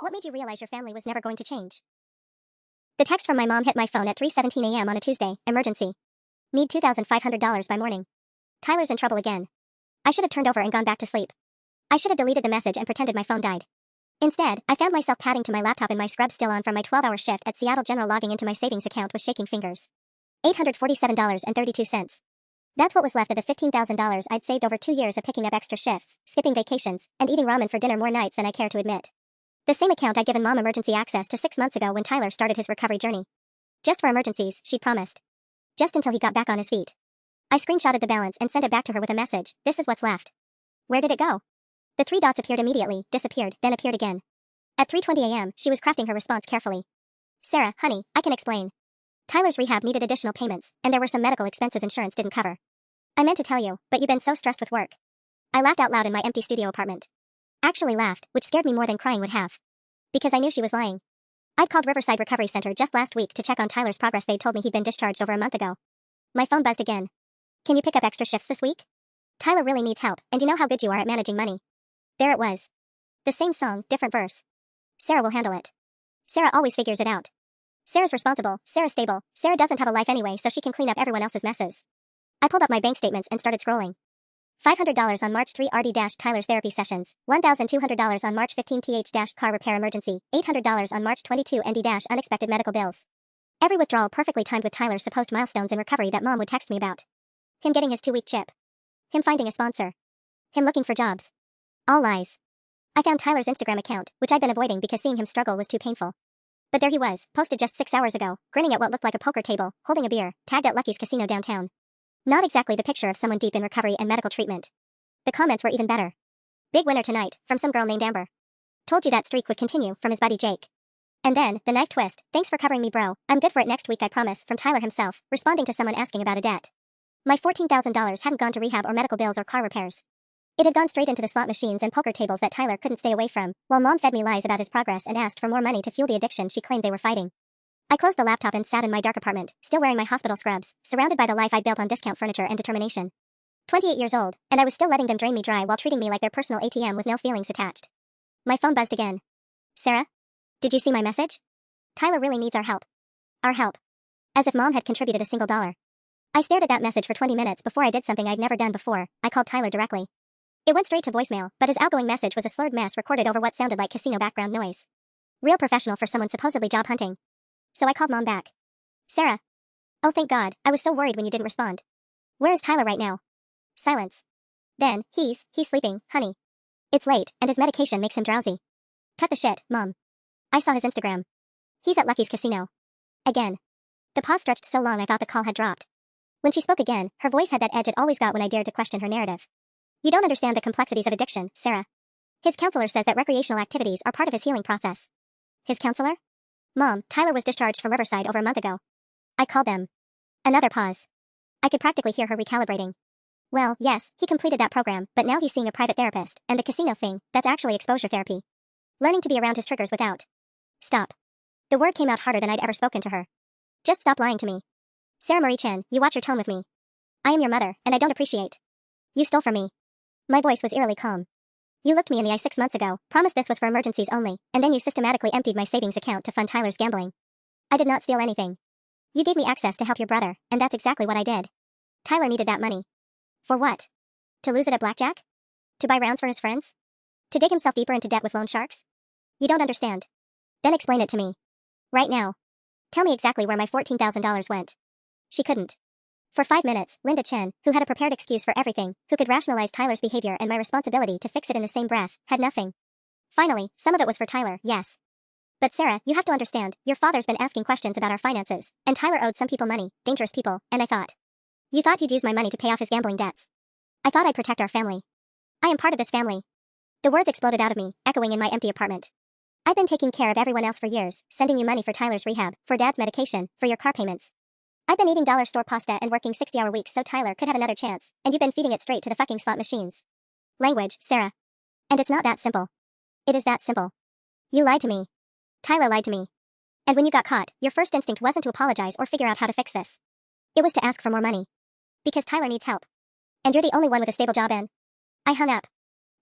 What made you realize your family was never going to change? The text from my mom hit my phone at 3:17 a.m. on a Tuesday. Emergency. Need $2,500 by morning. Tyler's in trouble again. I should have turned over and gone back to sleep. I should have deleted the message and pretended my phone died. Instead, I found myself padding to my laptop and my scrubs still on from my 12-hour shift at Seattle General, logging into my savings account with shaking fingers. $847.32. That's what was left of the $15,000 I'd saved over 2 years of picking up extra shifts, skipping vacations, and eating ramen for dinner more nights than I care to admit. The same account I'd given Mom emergency access to 6 months ago when Tyler started his recovery journey. Just for emergencies, she'd promised. Just until he got back on his feet. I screenshotted the balance and sent it back to her with a message. This is what's left. Where did it go? The 3 dots appeared immediately, disappeared, then appeared again. At 3:20 a.m., she was crafting her response carefully. Sarah, honey, I can explain. Tyler's rehab needed additional payments, and there were some medical expenses insurance didn't cover. I meant to tell you, but you've been so stressed with work. I laughed out loud in my empty studio apartment. Actually laughed, which scared me more than crying would have. Because I knew she was lying. I'd called Riverside Recovery Center just last week to check on Tyler's progress. They'd told me he'd been discharged over a month ago. My phone buzzed again. Can you pick up extra shifts this week? Tyler really needs help, and you know how good you are at managing money. There it was. The same song, different verse. Sarah will handle it. Sarah always figures it out. Sarah's responsible, Sarah's stable, Sarah doesn't have a life anyway, so she can clean up everyone else's messes. I pulled up my bank statements and started scrolling. $500 on March 3 Tyler's therapy sessions, $1,200 on March 15 car repair emergency, $800 on March 22 unexpected medical bills. Every withdrawal perfectly timed with Tyler's supposed milestones in recovery that Mom would text me about. Him getting his 2-week chip. Him finding a sponsor. Him looking for jobs. All lies. I found Tyler's Instagram account, which I'd been avoiding because seeing him struggle was too painful. But there he was, posted just 6 hours ago, grinning at what looked like a poker table, holding a beer, tagged at Lucky's Casino downtown. Not exactly the picture of someone deep in recovery and medical treatment. The comments were even better. Big winner tonight, from some girl named Amber. Told you that streak would continue, from his buddy Jake. And then, the knife twist, thanks for covering me bro, I'm good for it next week I promise, from Tyler himself, responding to someone asking about a debt. My $14,000 hadn't gone to rehab or medical bills or car repairs. It had gone straight into the slot machines and poker tables that Tyler couldn't stay away from, while Mom fed me lies about his progress and asked for more money to fuel the addiction she claimed they were fighting. I closed the laptop and sat in my dark apartment, still wearing my hospital scrubs, surrounded by the life I'd built on discount furniture and determination. 28 years old, and I was still letting them drain me dry while treating me like their personal ATM with no feelings attached. My phone buzzed again. Sarah? Did you see my message? Tyler really needs our help. Our help. As if Mom had contributed a single dollar. I stared at that message for 20 minutes before I did something I'd never done before. I called Tyler directly. It went straight to voicemail, but his outgoing message was a slurred mess recorded over what sounded like casino background noise. Real professional for someone supposedly job hunting. So I called Mom back. Sarah. Oh thank God, I was so worried when you didn't respond. Where is Tyler right now? Silence. Then, he's sleeping, honey. It's late, and his medication makes him drowsy. Cut the shit, Mom. I saw his Instagram. He's at Lucky's Casino. Again. The pause stretched so long I thought the call had dropped. When she spoke again, her voice had that edge it always got when I dared to question her narrative. You don't understand the complexities of addiction, Sarah. His counselor says that recreational activities are part of his healing process. His counselor? Mom, Tyler was discharged from Riverside over a month ago. I called them. Another pause. I could practically hear her recalibrating. Well, yes, he completed that program, but now he's seeing a private therapist, and the casino thing, that's actually exposure therapy. Learning to be around his triggers without. Stop. The word came out harder than I'd ever spoken to her. Just stop lying to me. Sarah Marie Chen, you watch your tone with me. I am your mother, and I don't appreciate. You stole from me. My voice was eerily calm. You looked me in the eye 6 months ago, promised this was for emergencies only, and then you systematically emptied my savings account to fund Tyler's gambling. I did not steal anything. You gave me access to help your brother, and that's exactly what I did. Tyler needed that money. For what? To lose it at blackjack? To buy rounds for his friends? To dig himself deeper into debt with loan sharks? You don't understand. Then explain it to me. Right now. Tell me exactly where my $14,000 went. She couldn't. For 5 minutes, Linda Chen, who had a prepared excuse for everything, who could rationalize Tyler's behavior and my responsibility to fix it in the same breath, had nothing. Finally, some of it was for Tyler, yes. But Sarah, you have to understand, your father's been asking questions about our finances, and Tyler owed some people money, dangerous people, and I thought. You thought you'd use my money to pay off his gambling debts. I thought I'd protect our family. I am part of this family. The words exploded out of me, echoing in my empty apartment. I've been taking care of everyone else for years, sending you money for Tyler's rehab, for Dad's medication, for your car payments. I've been eating dollar store pasta and working 60-hour weeks so Tyler could have another chance, and you've been feeding it straight to the fucking slot machines. Language, Sarah. And it's not that simple. It is that simple. You lied to me. Tyler lied to me. And when you got caught, your first instinct wasn't to apologize or figure out how to fix this. It was to ask for more money. Because Tyler needs help. And you're the only one with a stable job and... I hung up.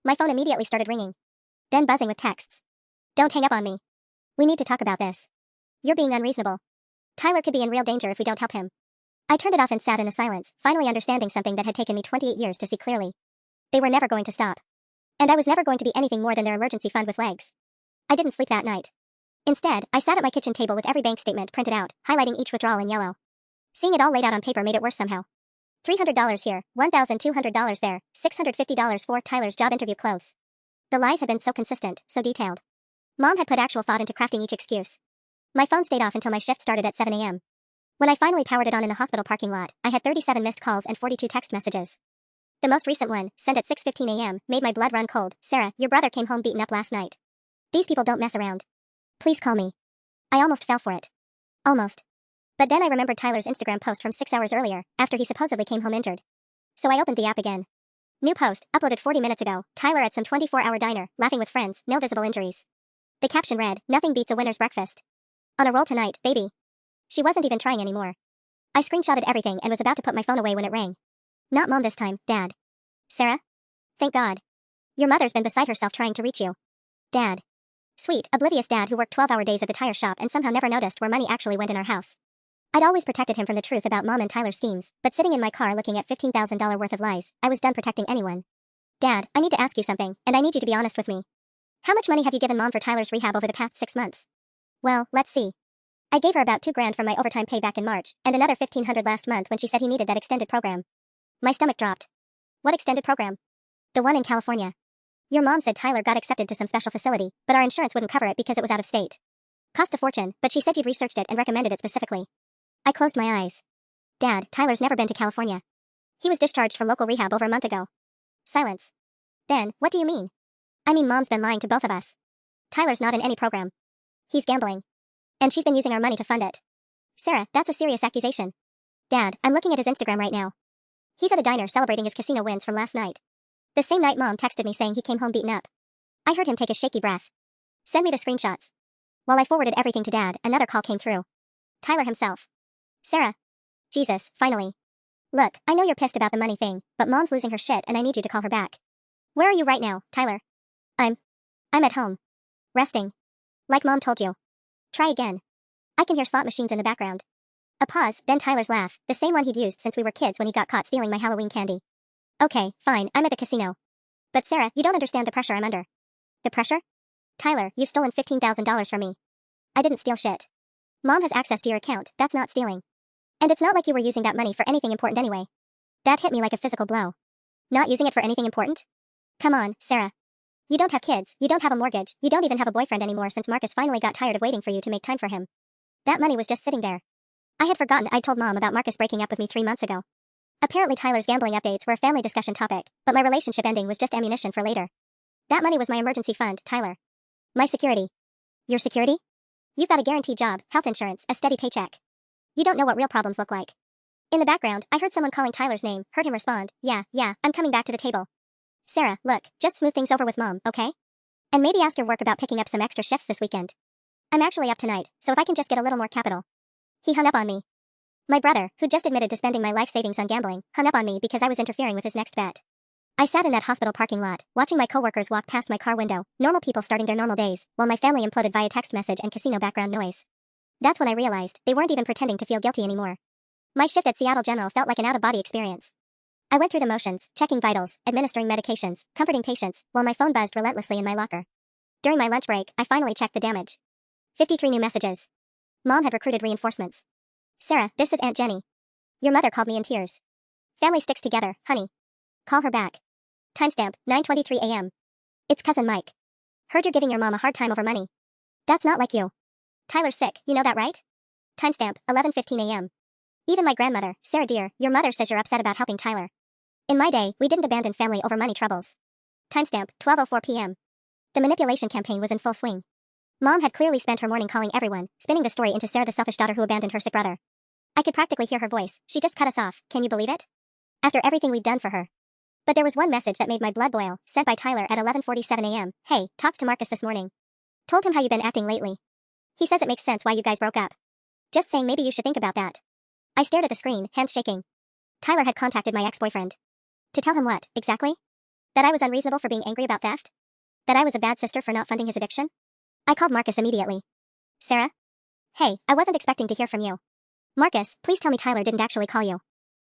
My phone immediately started ringing. Then buzzing with texts. Don't hang up on me. We need to talk about this. You're being unreasonable. Tyler could be in real danger if we don't help him. I turned it off and sat in the silence, finally understanding something that had taken me 28 years to see clearly. They were never going to stop. And I was never going to be anything more than their emergency fund with legs. I didn't sleep that night. Instead, I sat at my kitchen table with every bank statement printed out, highlighting each withdrawal in yellow. Seeing it all laid out on paper made it worse somehow. $300 here, $1,200 there, $650 for Tyler's job interview clothes. The lies had been so consistent, so detailed. Mom had put actual thought into crafting each excuse. My phone stayed off until my shift started at 7 a.m. When I finally powered it on in the hospital parking lot, I had 37 missed calls and 42 text messages. The most recent one, sent at 6:15 a.m., made my blood run cold. Sarah, your brother came home beaten up last night. These people don't mess around. Please call me. I almost fell for it. Almost. But then I remembered Tyler's Instagram post from 6 hours earlier, after he supposedly came home injured. So I opened the app again. New post, uploaded 40 minutes ago. Tyler at some 24-hour diner, laughing with friends, no visible injuries. The caption read, nothing beats a winner's breakfast. On a roll tonight, baby. She wasn't even trying anymore. I screenshotted everything and was about to put my phone away when it rang. Not Mom this time, Dad. Sarah? Thank God. Your mother's been beside herself trying to reach you. Dad. Sweet, oblivious dad who worked 12-hour days at the tire shop and somehow never noticed where money actually went in our house. I'd always protected him from the truth about Mom and Tyler's schemes, but sitting in my car looking at $15,000 worth of lies, I was done protecting anyone. Dad, I need to ask you something, and I need you to be honest with me. How much money have you given Mom for Tyler's rehab over the past 6 months? Well, let's see. I gave her about $2,000 from my overtime pay back in March, and another $1,500 last month when she said he needed that extended program. My stomach dropped. What extended program? The one in California. Your mom said Tyler got accepted to some special facility, but our insurance wouldn't cover it because it was out of state. Cost a fortune, but she said you'd researched it and recommended it specifically. I closed my eyes. Dad, Tyler's never been to California. He was discharged from local rehab over a month ago. Silence. Then, what do you mean? I mean Mom's been lying to both of us. Tyler's not in any program. He's gambling. And she's been using our money to fund it. Sarah, that's a serious accusation. Dad, I'm looking at his Instagram right now. He's at a diner celebrating his casino wins from last night. The same night Mom texted me saying he came home beaten up. I heard him take a shaky breath. Send me the screenshots. While I forwarded everything to Dad, another call came through. Tyler himself. Sarah. Jesus, finally. Look, I know you're pissed about the money thing, but Mom's losing her shit and I need you to call her back. Where are you right now, Tyler? I'm at home. Resting. Like Mom told you. Try again. I can hear slot machines in the background. A pause, then Tyler's laugh, the same one he'd used since we were kids when he got caught stealing my Halloween candy. Okay, fine, I'm at the casino. But Sarah, you don't understand the pressure I'm under. The pressure? Tyler, you've stolen $15,000 from me. I didn't steal shit. Mom has access to your account, that's not stealing. And it's not like you were using that money for anything important anyway. That hit me like a physical blow. Not using it for anything important? Come on, Sarah. You don't have kids, you don't have a mortgage, you don't even have a boyfriend anymore since Marcus finally got tired of waiting for you to make time for him. That money was just sitting there. I had forgotten I'd told Mom about Marcus breaking up with me 3 months ago. Apparently Tyler's gambling updates were a family discussion topic, but my relationship ending was just ammunition for later. That money was my emergency fund, Tyler. My security. Your security? You've got a guaranteed job, health insurance, a steady paycheck. You don't know what real problems look like. In the background, I heard someone calling Tyler's name, heard him respond, yeah, I'm coming back to the table. Sarah, look, just smooth things over with Mom, okay? And maybe ask her work about picking up some extra shifts this weekend. I'm actually up tonight, so if I can just get a little more capital. He hung up on me. My brother, who just admitted to spending my life savings on gambling, hung up on me because I was interfering with his next bet. I sat in that hospital parking lot, watching my coworkers walk past my car window, normal people starting their normal days, while my family imploded via text message and casino background noise. That's when I realized they weren't even pretending to feel guilty anymore. My shift at Seattle General felt like an out-of-body experience. I went through the motions, checking vitals, administering medications, comforting patients, while my phone buzzed relentlessly in my locker. During my lunch break, I finally checked the damage. 53 new messages. Mom had recruited reinforcements. Sarah, this is Aunt Jenny. Your mother called me in tears. Family sticks together, honey. Call her back. Timestamp, 9:23 a.m. It's cousin Mike. Heard you're giving your mom a hard time over money. That's not like you. Tyler's sick, you know that right? Timestamp, 11:15 a.m. Even my grandmother, Sarah dear, your mother says you're upset about helping Tyler. In my day, we didn't abandon family over money troubles. Timestamp, 12:04 p.m. The manipulation campaign was in full swing. Mom had clearly spent her morning calling everyone, spinning the story into Sarah the selfish daughter who abandoned her sick brother. I could practically hear her voice, she just cut us off, can you believe it? After everything we'd done for her. But there was one message that made my blood boil, sent by Tyler at 11:47 a.m. Hey, talked to Marcus this morning. Told him how you've been acting lately. He says it makes sense why you guys broke up. Just saying maybe you should think about that. I stared at the screen, hands shaking. Tyler had contacted my ex-boyfriend. To tell him what, exactly? That I was unreasonable for being angry about theft? That I was a bad sister for not funding his addiction? I called Marcus immediately. Sarah? Hey, I wasn't expecting to hear from you. Marcus, please tell me Tyler didn't actually call you.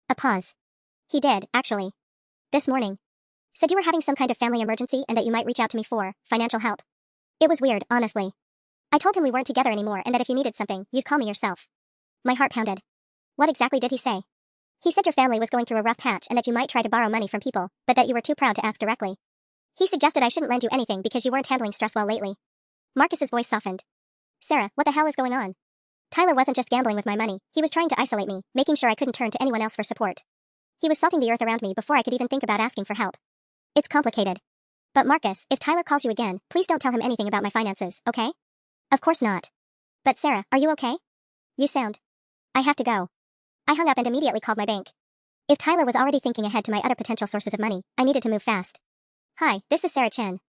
A pause. He did, actually. This morning. Said you were having some kind of family emergency and that you might reach out to me for financial help. It was weird, honestly. I told him we weren't together anymore and that if you needed something, you'd call me yourself. My heart pounded. What exactly did he say? He said your family was going through a rough patch and that you might try to borrow money from people, but that you were too proud to ask directly. He suggested I shouldn't lend you anything because you weren't handling stress well lately. Marcus's voice softened. Sarah, what the hell is going on? Tyler wasn't just gambling with my money, he was trying to isolate me, making sure I couldn't turn to anyone else for support. He was salting the earth around me before I could even think about asking for help. It's complicated. But Marcus, if Tyler calls you again, please don't tell him anything about my finances, okay? Of course not. But Sarah, are you okay? You sound. I have to go. I hung up and immediately called my bank. If Tyler was already thinking ahead to my other potential sources of money, I needed to move fast. Hi, this is Sarah Chen.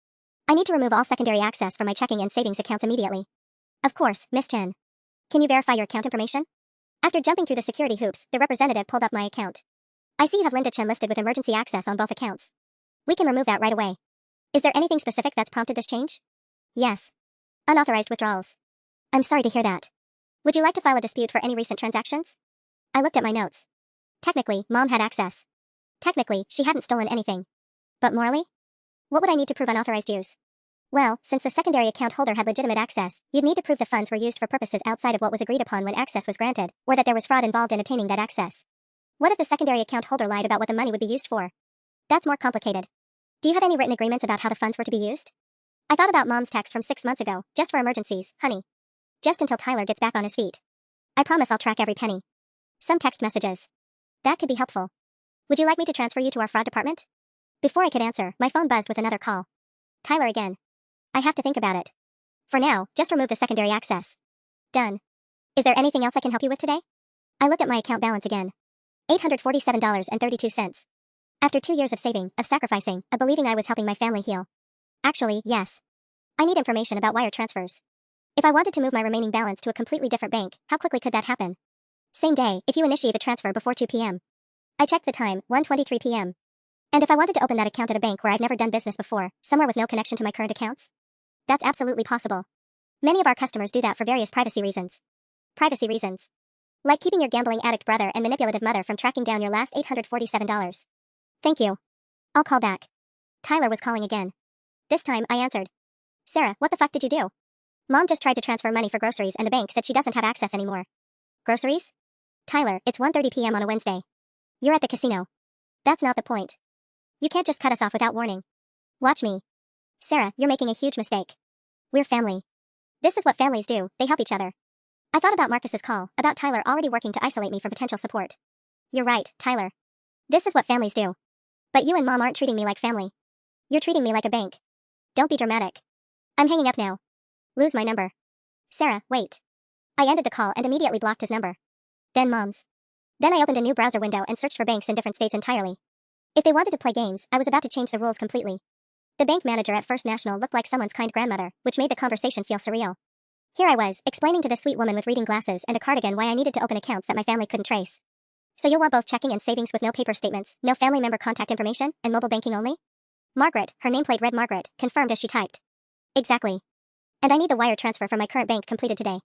I need to remove all secondary access from my checking and savings accounts immediately. Of course, Miss Chen. Can you verify your account information? After jumping through the security hoops, the representative pulled up my account. I see you have Linda Chen listed with emergency access on both accounts. We can remove that right away. Is there anything specific that's prompted this change? Yes. Unauthorized withdrawals. I'm sorry to hear that. Would you like to file a dispute for any recent transactions? I looked at my notes. Technically, Mom had access. Technically, she hadn't stolen anything. But morally? What would I need to prove unauthorized use? Well, since the secondary account holder had legitimate access, you'd need to prove the funds were used for purposes outside of what was agreed upon when access was granted, or that there was fraud involved in obtaining that access. What if the secondary account holder lied about what the money would be used for? That's more complicated. Do you have any written agreements about how the funds were to be used? I thought about Mom's text from 6 months ago, just for emergencies, honey. Just until Tyler gets back on his feet. I promise I'll track every penny. Some text messages. That could be helpful. Would you like me to transfer you to our fraud department? Before I could answer, my phone buzzed with another call. Tyler again. I have to think about it. For now, just remove the secondary access. Done. Is there anything else I can help you with today? I looked at my account balance again. $847.32. After 2 years of saving, of sacrificing, of believing I was helping my family heal. Actually, yes. I need information about wire transfers. If I wanted to move my remaining balance to a completely different bank, how quickly could that happen? Same day, if you initiate the transfer before 2 p.m. I checked the time, 1:23 p.m. And if I wanted to open that account at a bank where I've never done business before, somewhere with no connection to my current accounts? That's absolutely possible. Many of our customers do that for various privacy reasons. Privacy reasons. Like keeping your gambling addict brother and manipulative mother from tracking down your last $847. Thank you. I'll call back. Tyler was calling again. This time, I answered. Sarah, what the fuck did you do? Mom just tried to transfer money for groceries and the bank said she doesn't have access anymore. Groceries? Tyler, it's 1:30 p.m. on a Wednesday. You're at the casino. That's not the point. You can't just cut us off without warning. Watch me. Sarah, you're making a huge mistake. We're family. This is what families do, they help each other. I thought about Marcus's call, about Tyler already working to isolate me from potential support. You're right, Tyler. This is what families do. But you and Mom aren't treating me like family. You're treating me like a bank. Don't be dramatic. I'm hanging up now. Lose my number. Sarah, wait. I ended the call and immediately blocked his number. Then Mom's. Then I opened a new browser window and searched for banks in different states entirely. If they wanted to play games, I was about to change the rules completely. The bank manager at First National looked like someone's kind grandmother, which made the conversation feel surreal. Here I was, explaining to this sweet woman with reading glasses and a cardigan why I needed to open accounts that my family couldn't trace. So you'll want both checking and savings with no paper statements, no family member contact information, and mobile banking only? Margaret, her nameplate read Margaret, confirmed as she typed. Exactly. And I need the wire transfer from my current bank completed today.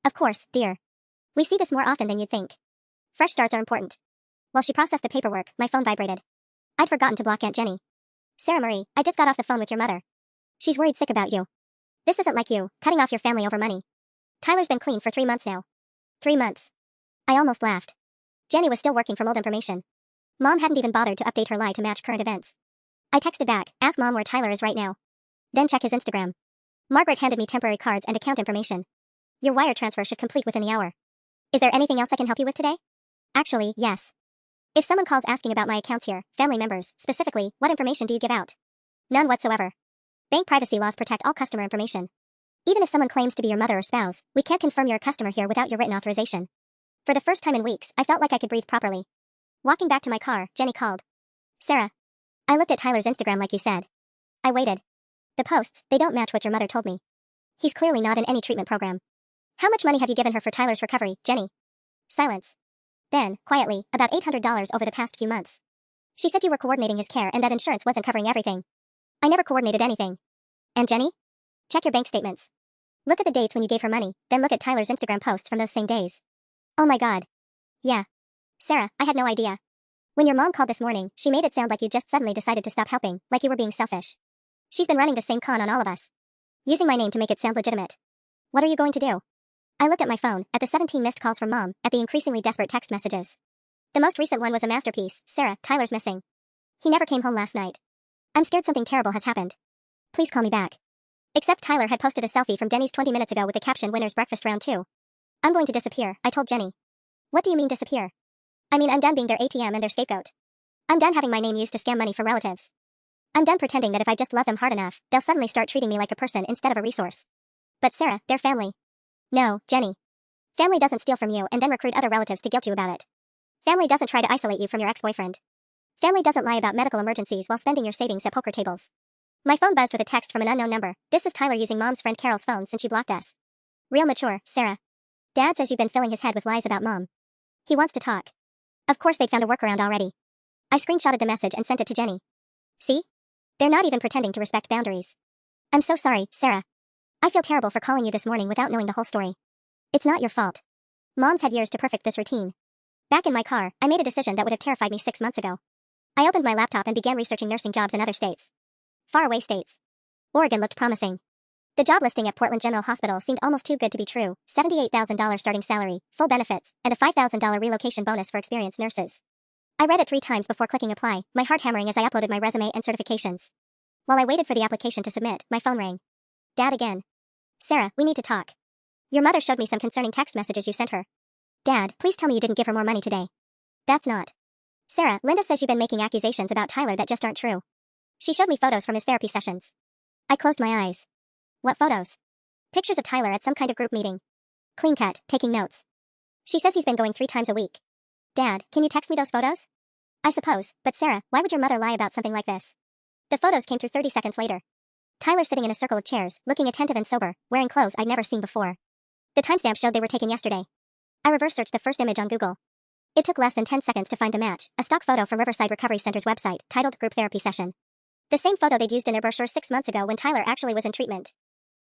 Of course, dear. We see this more often than you'd think. Fresh starts are important. While she processed the paperwork, my phone vibrated. I'd forgotten to block Aunt Jenny. Sarah Marie, I just got off the phone with your mother. She's worried sick about you. This isn't like you, cutting off your family over money. Tyler's been clean for 3 months now. 3 months. I almost laughed. Jenny was still working from old information. Mom hadn't even bothered to update her lie to match current events. I texted back, ask Mom where Tyler is right now. Then check his Instagram. Margaret handed me temporary cards and account information. Your wire transfer should complete within the hour. Is there anything else I can help you with today? Actually, yes. If someone calls asking about my accounts here, family members, specifically, what information do you give out? None whatsoever. Bank privacy laws protect all customer information. Even if someone claims to be your mother or spouse, we can't confirm you're a customer here without your written authorization. For the first time in weeks, I felt like I could breathe properly. Walking back to my car, Jenny called. Sarah. I looked at Tyler's Instagram like you said. I waited. The posts, they don't match what your mother told me. He's clearly not in any treatment program. How much money have you given her for Tyler's recovery, Jenny? Silence. Then, quietly, about $800 over the past few months. She said you were coordinating his care and that insurance wasn't covering everything. I never coordinated anything. And Jenny? Check your bank statements. Look at the dates when you gave her money, then look at Tyler's Instagram posts from those same days. Oh my god. Yeah. Sarah, I had no idea. When your mom called this morning, she made it sound like you just suddenly decided to stop helping, like you were being selfish. She's been running the same con on all of us. Using my name to make it sound legitimate. What are you going to do? I looked at my phone, at the 17 missed calls from mom, at the increasingly desperate text messages. The most recent one was a masterpiece. Sarah, Tyler's missing. He never came home last night. I'm scared something terrible has happened. Please call me back. Except Tyler had posted a selfie from Denny's 20 minutes ago with the caption Winner's Breakfast Round 2. I'm going to disappear, I told Jenny. What do you mean disappear? I mean I'm done being their ATM and their scapegoat. I'm done having my name used to scam money from relatives. I'm done pretending that if I just love them hard enough, they'll suddenly start treating me like a person instead of a resource. But Sarah, they're family. No, Jenny. Family doesn't steal from you and then recruit other relatives to guilt you about it. Family doesn't try to isolate you from your ex-boyfriend. Family doesn't lie about medical emergencies while spending your savings at poker tables. My phone buzzed with a text from an unknown number. This is Tyler using mom's friend Carol's phone since she blocked us. Real mature, Sarah. Dad says you've been filling his head with lies about mom. He wants to talk. Of course they'd found a workaround already. I screenshotted the message and sent it to Jenny. See? They're not even pretending to respect boundaries. I'm so sorry, Sarah. I feel terrible for calling you this morning without knowing the whole story. It's not your fault. Mom's had years to perfect this routine. Back in my car, I made a decision that would have terrified me 6 months ago. I opened my laptop and began researching nursing jobs in other states. Faraway states. Oregon looked promising. The job listing at Portland General Hospital seemed almost too good to be true. $78,000 starting salary, full benefits, and a $5,000 relocation bonus for experienced nurses. I read it 3 times before clicking apply, my heart hammering as I uploaded my resume and certifications. While I waited for the application to submit, my phone rang. Dad again. Sarah, we need to talk. Your mother showed me some concerning text messages you sent her. Dad, please tell me you didn't give her more money today. That's not. Sarah, Linda says you've been making accusations about Tyler that just aren't true. She showed me photos from his therapy sessions. I closed my eyes. What photos? Pictures of Tyler at some kind of group meeting. Clean cut, taking notes. She says he's been going 3 times a week. Dad, can you text me those photos? I suppose, but Sarah, why would your mother lie about something like this? The photos came through 30 seconds later. Tyler sitting in a circle of chairs, looking attentive and sober, wearing clothes I'd never seen before. The timestamp showed they were taken yesterday. I reverse searched the first image on Google. It took less than 10 seconds to find the match, a stock photo from Riverside Recovery Center's website, titled Group Therapy Session. The same photo they'd used in their brochure 6 months ago when Tyler actually was in treatment.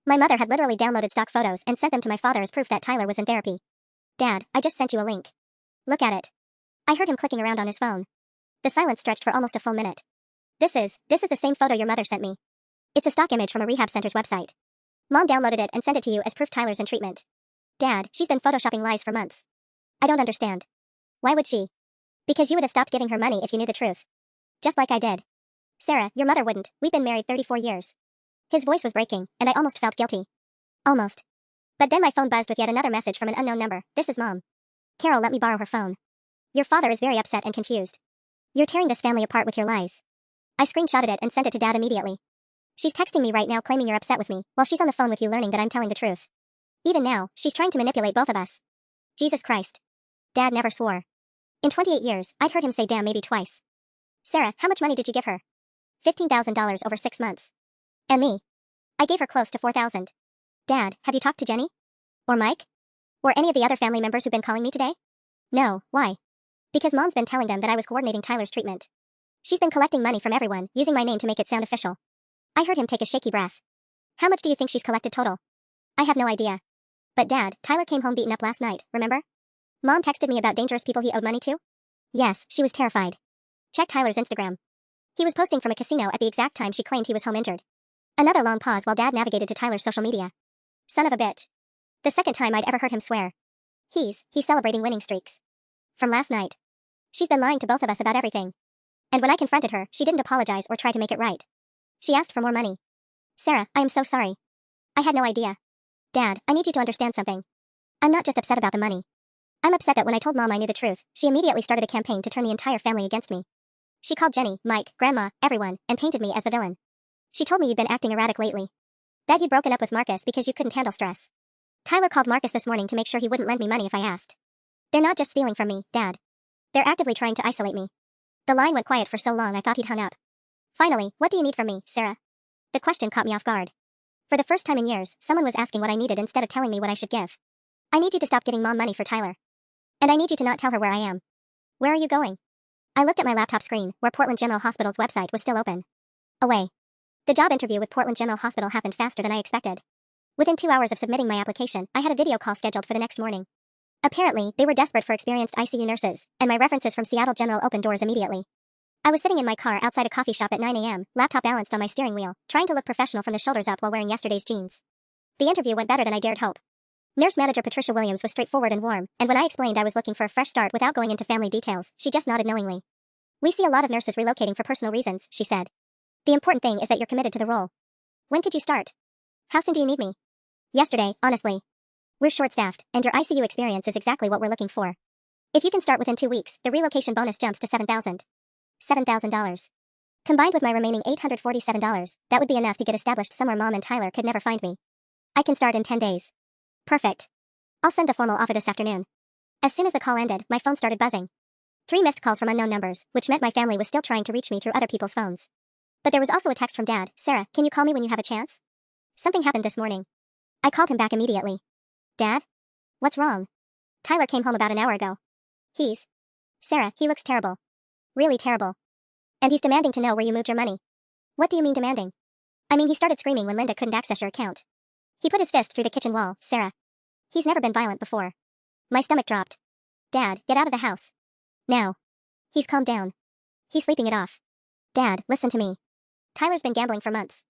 My mother had literally downloaded stock photos and sent them to my father as proof that Tyler was in therapy. Dad, I just sent you a link. Look at it. I heard him clicking around on his phone. The silence stretched for almost a full minute. This is the same photo your mother sent me. It's a stock image from a rehab center's website. Mom downloaded it and sent it to you as proof Tyler's in treatment. Dad, she's been photoshopping lies for months. I don't understand. Why would she? Because you would have stopped giving her money if you knew the truth. Just like I did. Sarah, your mother wouldn't. We've been married 34 years. His voice was breaking, and I almost felt guilty. Almost. But then my phone buzzed with yet another message from an unknown number. This is Mom. Carol let me borrow her phone. Your father is very upset and confused. You're tearing this family apart with your lies. I screenshotted it and sent it to Dad immediately. She's texting me right now claiming you're upset with me, while she's on the phone with you learning that I'm telling the truth. Even now, she's trying to manipulate both of us. Jesus Christ. Dad never swore. In 28 years, I'd heard him say damn maybe twice. Sarah, how much money did you give her? $15,000 over 6 months. And me? I gave her close to $4,000. Dad, have you talked to Jenny? Or Mike? Or any of the other family members who've been calling me today? No, why? Because Mom's been telling them that I was coordinating Tyler's treatment. She's been collecting money from everyone, using my name to make it sound official. I heard him take a shaky breath. How much do you think she's collected total? I have no idea. But Dad, Tyler came home beaten up last night, remember? Mom texted me about dangerous people he owed money to? Yes, she was terrified. Check Tyler's Instagram. He was posting from a casino at the exact time she claimed he was home injured. Another long pause while Dad navigated to Tyler's social media. Son of a bitch. The second time I'd ever heard him swear. He's celebrating winning streaks. From last night. She's been lying to both of us about everything. And when I confronted her, she didn't apologize or try to make it right. She asked for more money. Sarah, I am so sorry. I had no idea. Dad, I need you to understand something. I'm not just upset about the money. I'm upset that when I told Mom I knew the truth, she immediately started a campaign to turn the entire family against me. She called Jenny, Mike, Grandma, everyone, and painted me as the villain. She told me you'd been acting erratic lately. That you'd broken up with Marcus because you couldn't handle stress. Tyler called Marcus this morning to make sure he wouldn't lend me money if I asked. They're not just stealing from me, Dad. They're actively trying to isolate me. The line went quiet for so long I thought he'd hung up. Finally, what do you need from me, Sarah? The question caught me off guard. For the first time in years, someone was asking what I needed instead of telling me what I should give. I need you to stop giving Mom money for Tyler. And I need you to not tell her where I am. Where are you going? I looked at my laptop screen, where Portland General Hospital's website was still open. Away. The job interview with Portland General Hospital happened faster than I expected. Within 2 hours of submitting my application, I had a video call scheduled for the next morning. Apparently, they were desperate for experienced ICU nurses, and my references from Seattle General opened doors immediately. I was sitting in my car outside a coffee shop at 9 a.m., laptop balanced on my steering wheel, trying to look professional from the shoulders up while wearing yesterday's jeans. The interview went better than I dared hope. Nurse manager Patricia Williams was straightforward and warm, and when I explained I was looking for a fresh start without going into family details, she just nodded knowingly. "We see a lot of nurses relocating for personal reasons," she said. "The important thing is that you're committed to the role. When could you start? How soon do you need me?" "Yesterday, honestly. We're short-staffed, and your ICU experience is exactly what we're looking for. If you can start within 2 weeks, the relocation bonus jumps to $7,000. Combined with my remaining $847, that would be enough to get established somewhere Mom and Tyler could never find me. I can start in 10 days. Perfect. I'll send the formal offer this afternoon." As soon as the call ended, my phone started buzzing. 3 missed calls from unknown numbers, which meant my family was still trying to reach me through other people's phones. But there was also a text from Dad. "Sarah, can you call me when you have a chance? Something happened this morning." I called him back immediately. "Dad? What's wrong?" "Tyler came home about an hour ago. Sarah, he looks terrible. Really terrible. And he's demanding to know where you moved your money." "What do you mean demanding?" "I mean he started screaming when Linda couldn't access your account. He put his fist through the kitchen wall, Sarah. He's never been violent before." My stomach dropped. "Dad, get out of the house. Now. He's calmed down. He's sleeping it off. Dad, listen to me. Tyler's been gambling for months.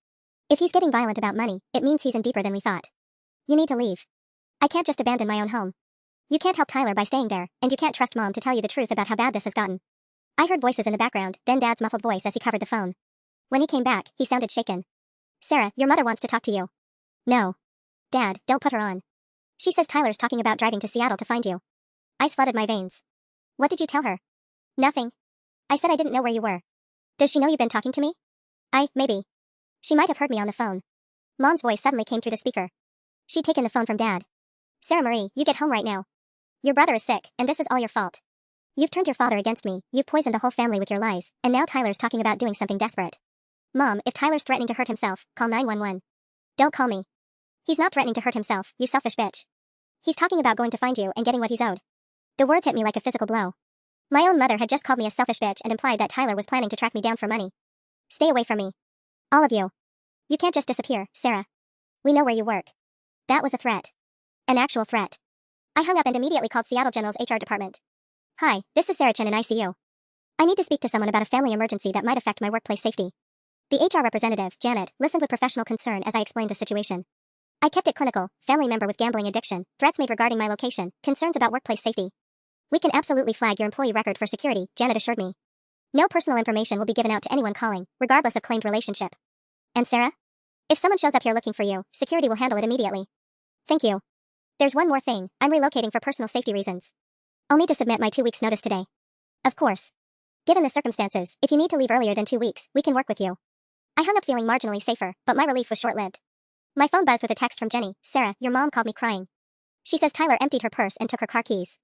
If he's getting violent about money, it means he's in deeper than we thought. You need to leave. I can't just abandon my own home. You can't help Tyler by staying there, and you can't trust Mom to tell you the truth about how bad this has gotten." I heard voices in the background, then Dad's muffled voice as he covered the phone. When he came back, he sounded shaken. "Sarah, your mother wants to talk to you." "No. Dad, don't put her on. She says Tyler's talking about driving to Seattle to find you." Ice flooded my veins. "What did you tell her?" "Nothing. I said I didn't know where you were." "Does she know you've been talking to me?" Maybe. She might have heard me on the phone." Mom's voice suddenly came through the speaker. She'd taken the phone from Dad. "Sarah Marie, you get home right now. Your brother is sick, and this is all your fault. You've turned your father against me, you've poisoned the whole family with your lies, and now Tyler's talking about doing something desperate. Mom, if Tyler's threatening to hurt himself, call 911. Don't call me. He's not threatening to hurt himself, you selfish bitch. He's talking about going to find you and getting what he's owed." The words hit me like a physical blow. My own mother had just called me a selfish bitch and implied that Tyler was planning to track me down for money. "Stay away from me. All of you. You can't just disappear, Sarah. We know where you work." That was a threat. An actual threat. I hung up and immediately called Seattle General's HR department. "Hi, this is Sarah Chen in ICU. I need to speak to someone about a family emergency that might affect my workplace safety." The HR representative, Janet, listened with professional concern as I explained the situation. I kept it clinical: family member with gambling addiction, threats made regarding my location, concerns about workplace safety. "We can absolutely flag your employee record for security," Janet assured me. "No personal information will be given out to anyone calling, regardless of claimed relationship." "And Sarah? If someone shows up here looking for you, security will handle it immediately." "Thank you. There's one more thing: I'm relocating for personal safety reasons. I'll need to submit my 2 weeks notice today." "Of course. Given the circumstances, if you need to leave earlier than 2 weeks, we can work with you." I hung up feeling marginally safer, but my relief was short-lived. My phone buzzed with a text from Jenny. "Sarah, your mom called me crying. She says Tyler emptied her purse and took her car keys.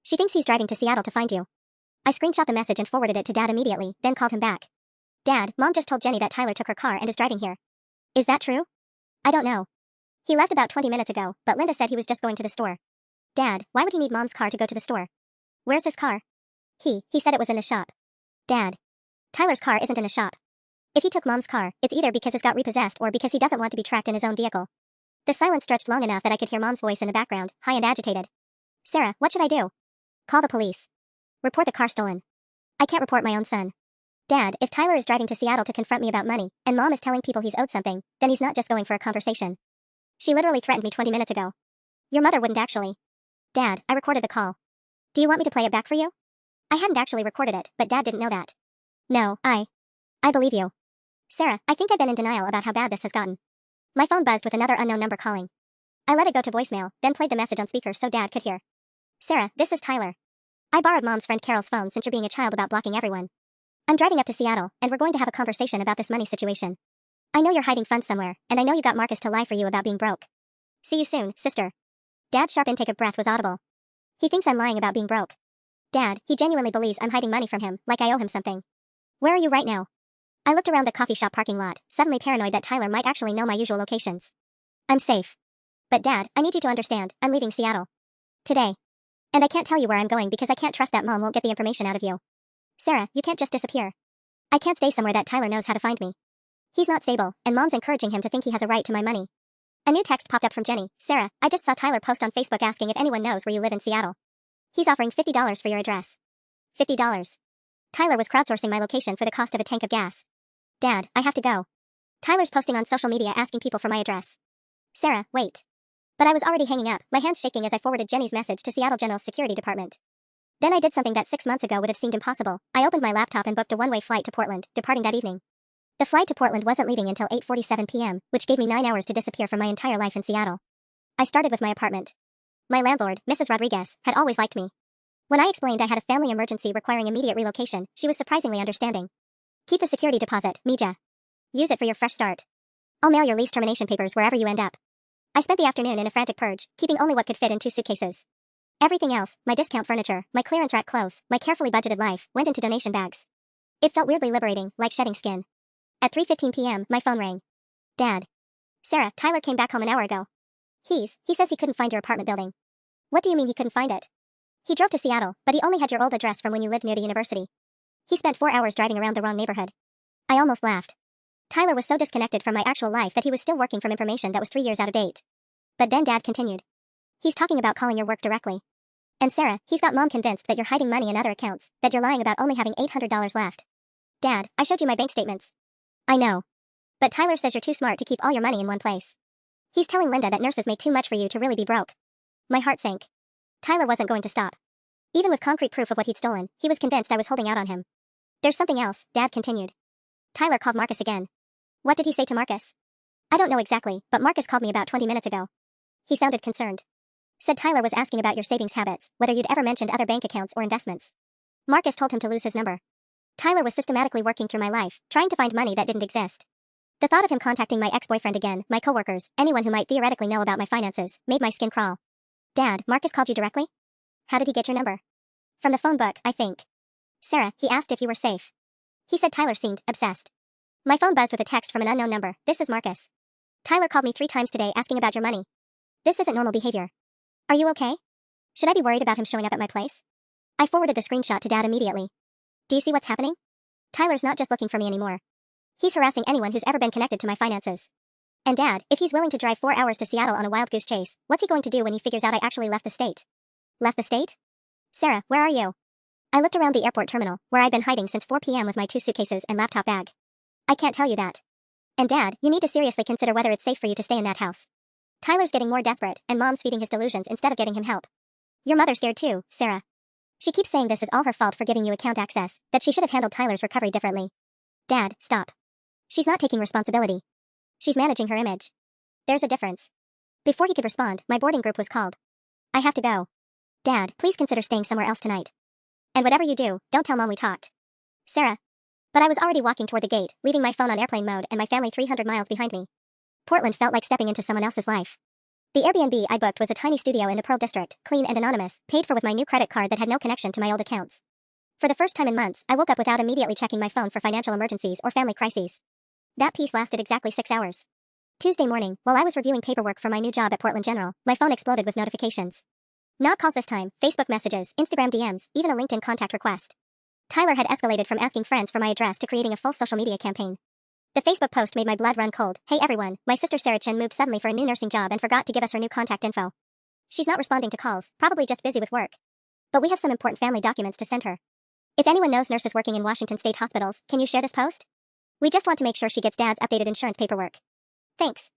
She thinks he's driving to Seattle to find you." I screenshot the message and forwarded it to Dad immediately, then called him back. "Dad, Mom just told Jenny that Tyler took her car and is driving here. Is that true?" "I don't know. He left about 20 minutes ago, but Linda said he was just going to the store." "Dad, why would he need Mom's car to go to the store? Where's his car?" He said it was in the shop." "Dad, Tyler's car isn't in the shop. If he took Mom's car, it's either because it got repossessed or because he doesn't want to be tracked in his own vehicle." The silence stretched long enough that I could hear Mom's voice in the background, high and agitated. "Sarah, what should I do?" "Call the police. Report the car stolen." "I can't report my own son." "Dad, if Tyler is driving to Seattle to confront me about money, and Mom is telling people he's owed something, then he's not just going for a conversation. She literally threatened me 20 minutes ago. Your mother wouldn't actually." "Dad, I recorded the call. Do you want me to play it back for you?" I hadn't actually recorded it, but Dad didn't know that. "No, I believe you." "Sarah, I think I've been in denial about how bad this has gotten." My phone buzzed with another unknown number calling. I let it go to voicemail, then played the message on speaker so Dad could hear. "Sarah, this is Tyler. I borrowed Mom's friend Carol's phone since you're being a child about blocking everyone. I'm driving up to Seattle, and we're going to have a conversation about this money situation. I know you're hiding funds somewhere, and I know you got Marcus to lie for you about being broke. See you soon, sister." Dad's sharp intake of breath was audible. He thinks I'm lying about being broke. Dad, he genuinely believes I'm hiding money from him, like I owe him something. "Where are you right now?" I looked around the coffee shop parking lot, suddenly paranoid that Tyler might actually know my usual locations. "I'm safe. But Dad, I need you to understand, I'm leaving Seattle. Today. And I can't tell you where I'm going because I can't trust that Mom won't get the information out of you. Sarah, you can't just disappear. I can't stay somewhere that Tyler knows how to find me. He's not stable, and Mom's encouraging him to think he has a right to my money. A new text popped up from Jenny. Sarah, I just saw Tyler post on Facebook asking if anyone knows where you live in Seattle. He's offering $50 for your address. $50. Tyler was crowdsourcing my location for the cost of a tank of gas. Dad, I have to go. Tyler's posting on social media asking people for my address. Sarah, wait. But I was already hanging up, my hands shaking as I forwarded Jenny's message to Seattle General's security department. Then I did something that 6 months ago would have seemed impossible. I opened my laptop and booked a one-way flight to Portland, departing that evening. The flight to Portland wasn't leaving until 8:47 p.m., which gave me 9 hours to disappear from my entire life in Seattle. I started with my apartment. My landlord, Mrs. Rodriguez, had always liked me. When I explained I had a family emergency requiring immediate relocation, she was surprisingly understanding. Keep the security deposit, Mija. Use it for your fresh start. I'll mail your lease termination papers wherever you end up. I spent the afternoon in a frantic purge, keeping only what could fit in 2 suitcases. Everything else, my discount furniture, my clearance rack clothes, my carefully budgeted life, went into donation bags. It felt weirdly liberating, like shedding skin. At 3:15 p.m., my phone rang. Dad. Sarah, Tyler came back home an hour ago. He says he couldn't find your apartment building. What do you mean he couldn't find it? He drove to Seattle, but he only had your old address from when you lived near the university. He spent 4 hours driving around the wrong neighborhood. I almost laughed. Tyler was so disconnected from my actual life that he was still working from information that was 3 years out of date. But then Dad continued. He's talking about calling your work directly. And Sarah, he's got Mom convinced that you're hiding money in other accounts, that you're lying about only having $800 left. Dad, I showed you my bank statements. I know. But Tyler says you're too smart to keep all your money in one place. He's telling Linda that nurses made too much for you to really be broke. My heart sank. Tyler wasn't going to stop. Even with concrete proof of what he'd stolen, he was convinced I was holding out on him. There's something else, Dad continued. Tyler called Marcus again. What did he say to Marcus? I don't know exactly, but Marcus called me about 20 minutes ago. He sounded concerned. Said Tyler was asking about your savings habits, whether you'd ever mentioned other bank accounts or investments. Marcus told him to lose his number. Tyler was systematically working through my life, trying to find money that didn't exist. The thought of him contacting my ex-boyfriend again, my coworkers, anyone who might theoretically know about my finances, made my skin crawl. Dad, Marcus called you directly? How did he get your number? From the phone book, I think. Sarah, he asked if you were safe. He said Tyler seemed obsessed. My phone buzzed with a text from an unknown number. This is Marcus. Tyler called me 3 times today asking about your money. This isn't normal behavior. Are you okay? Should I be worried about him showing up at my place? I forwarded the screenshot to Dad immediately. Do you see what's happening? Tyler's not just looking for me anymore. He's harassing anyone who's ever been connected to my finances. And Dad, if he's willing to drive 4 hours to Seattle on a wild goose chase, what's he going to do when he figures out I actually left the state? Left the state? Sarah, where are you? I looked around the airport terminal, where I'd been hiding since 4 p.m. with my 2 suitcases and laptop bag. I can't tell you that. And Dad, you need to seriously consider whether it's safe for you to stay in that house. Tyler's getting more desperate, and Mom's feeding his delusions instead of getting him help. Your mother's scared too, Sarah. She keeps saying this is all her fault for giving you account access, that she should have handled Tyler's recovery differently. Dad, stop. She's not taking responsibility. She's managing her image. There's a difference. Before he could respond, my boarding group was called. I have to go. Dad, please consider staying somewhere else tonight. And whatever you do, don't tell Mom we talked. Sarah. But I was already walking toward the gate, leaving my phone on airplane mode and my family 300 miles behind me. Portland felt like stepping into someone else's life. The Airbnb I booked was a tiny studio in the Pearl District, clean and anonymous, paid for with my new credit card that had no connection to my old accounts. For the first time in months, I woke up without immediately checking my phone for financial emergencies or family crises. That piece lasted exactly 6 hours. Tuesday morning, while I was reviewing paperwork for my new job at Portland General, my phone exploded with notifications. Not calls this time, Facebook messages, Instagram DMs, even a LinkedIn contact request. Tyler had escalated from asking friends for my address to creating a full social media campaign. The Facebook post made my blood run cold. Hey everyone, my sister Sarah Chin moved suddenly for a new nursing job and forgot to give us her new contact info. She's not responding to calls, probably just busy with work. But we have some important family documents to send her. If anyone knows nurses working in Washington state hospitals, can you share this post? We just want to make sure she gets Dad's updated insurance paperwork. Thanks.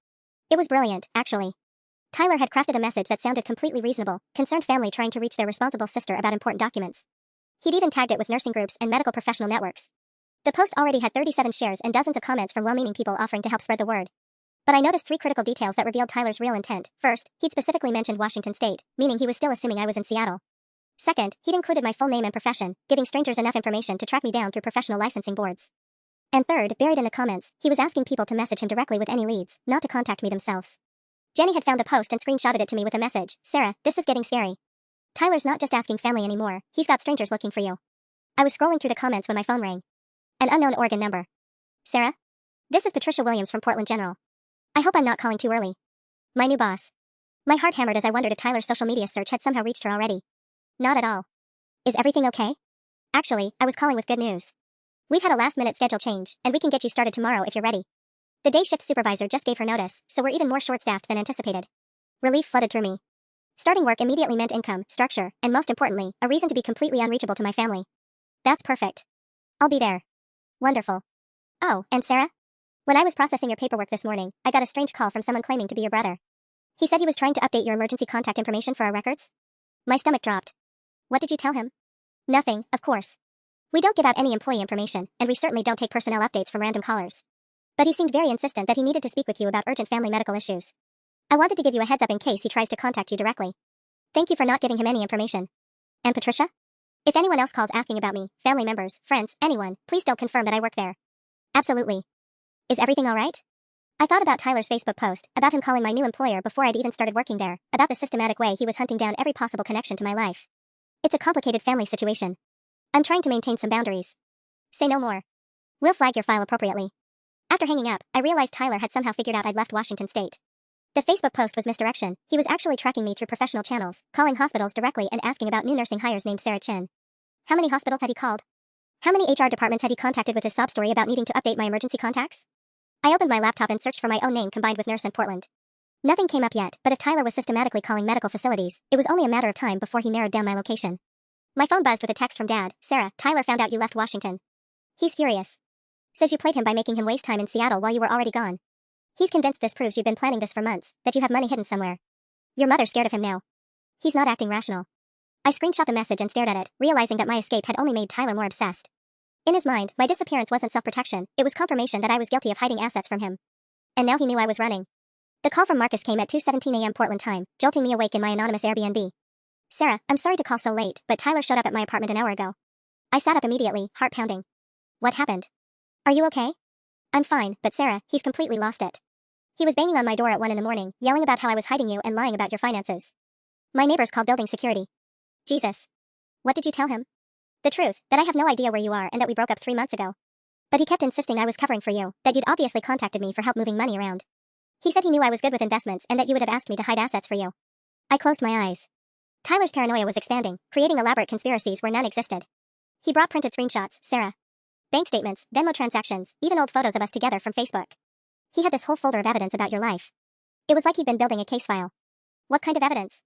It was brilliant, actually. Tyler had crafted a message that sounded completely reasonable, concerned family trying to reach their responsible sister about important documents. He'd even tagged it with nursing groups and medical professional networks. The post already had 37 shares and dozens of comments from well-meaning people offering to help spread the word. But I noticed 3 critical details that revealed Tyler's real intent. First, he'd specifically mentioned Washington state, meaning he was still assuming I was in Seattle. Second, he'd included my full name and profession, giving strangers enough information to track me down through professional licensing boards. And third, buried in the comments, he was asking people to message him directly with any leads, not to contact me themselves. Jenny had found the post and screenshotted it to me with a message. Sarah, this is getting scary. Tyler's not just asking family anymore, he's got strangers looking for you. I was scrolling through the comments when my phone rang. An unknown Oregon number. Sarah? This is Patricia Williams from Portland General. I hope I'm not calling too early. My new boss. My heart hammered as I wondered if Tyler's social media search had somehow reached her already. Not at all. Is everything okay? Actually, I was calling with good news. We've had a last-minute schedule change, and we can get you started tomorrow if you're ready. The day shift supervisor just gave her notice, so we're even more short-staffed than anticipated. Relief flooded through me. Starting work immediately meant income, structure, and most importantly, a reason to be completely unreachable to my family. That's perfect. I'll be there. Wonderful. Oh, and Sarah? When I was processing your paperwork this morning, I got a strange call from someone claiming to be your brother. He said he was trying to update your emergency contact information for our records. My stomach dropped. What did you tell him? Nothing, of course. We don't give out any employee information, and we certainly don't take personnel updates from random callers. But he seemed very insistent that he needed to speak with you about urgent family medical issues. I wanted to give you a heads up in case he tries to contact you directly. Thank you for not giving him any information. And Patricia? If anyone else calls asking about me, family members, friends, anyone, please don't confirm that I work there. Absolutely. Is everything all right? I thought about Tyler's Facebook post, about him calling my new employer before I'd even started working there, about the systematic way he was hunting down every possible connection to my life. It's a complicated family situation. I'm trying to maintain some boundaries. Say no more. We'll flag your file appropriately. After hanging up, I realized Tyler had somehow figured out I'd left Washington State. The Facebook post was misdirection. He was actually tracking me through professional channels, calling hospitals directly and asking about new nursing hires named Sarah Chin. How many hospitals had he called? How many HR departments had he contacted with his sob story about needing to update my emergency contacts? I opened my laptop and searched for my own name combined with nurse in Portland. Nothing came up yet, but if Tyler was systematically calling medical facilities, it was only a matter of time before he narrowed down my location. My phone buzzed with a text from Dad. Sarah, Tyler found out you left Washington. He's furious. Says you played him by making him waste time in Seattle while you were already gone. He's convinced this proves you've been planning this for months, that you have money hidden somewhere. Your mother's scared of him now. He's not acting rational. I screenshot the message and stared at it, realizing that my escape had only made Tyler more obsessed. In his mind, my disappearance wasn't self-protection, it was confirmation that I was guilty of hiding assets from him. And now he knew I was running. The call from Marcus came at 2:17 a.m. Portland time, jolting me awake in my anonymous Airbnb. Sarah, I'm sorry to call so late, but Tyler showed up at my apartment an hour ago. I sat up immediately, heart pounding. What happened? Are you okay? I'm fine, but Sarah, he's completely lost it. He was banging on my door at 1 in the morning, yelling about how I was hiding you and lying about your finances. My neighbors called building security. Jesus. What did you tell him? The truth, that I have no idea where you are and that we broke up 3 months ago. But he kept insisting I was covering for you, that you'd obviously contacted me for help moving money around. He said he knew I was good with investments and that you would have asked me to hide assets for you. I closed my eyes. Tyler's paranoia was expanding, creating elaborate conspiracies where none existed. He brought printed screenshots, Sarah. Bank statements, Venmo transactions, even old photos of us together from Facebook. He had this whole folder of evidence about your life. It was like he'd been building a case file. What kind of evidence?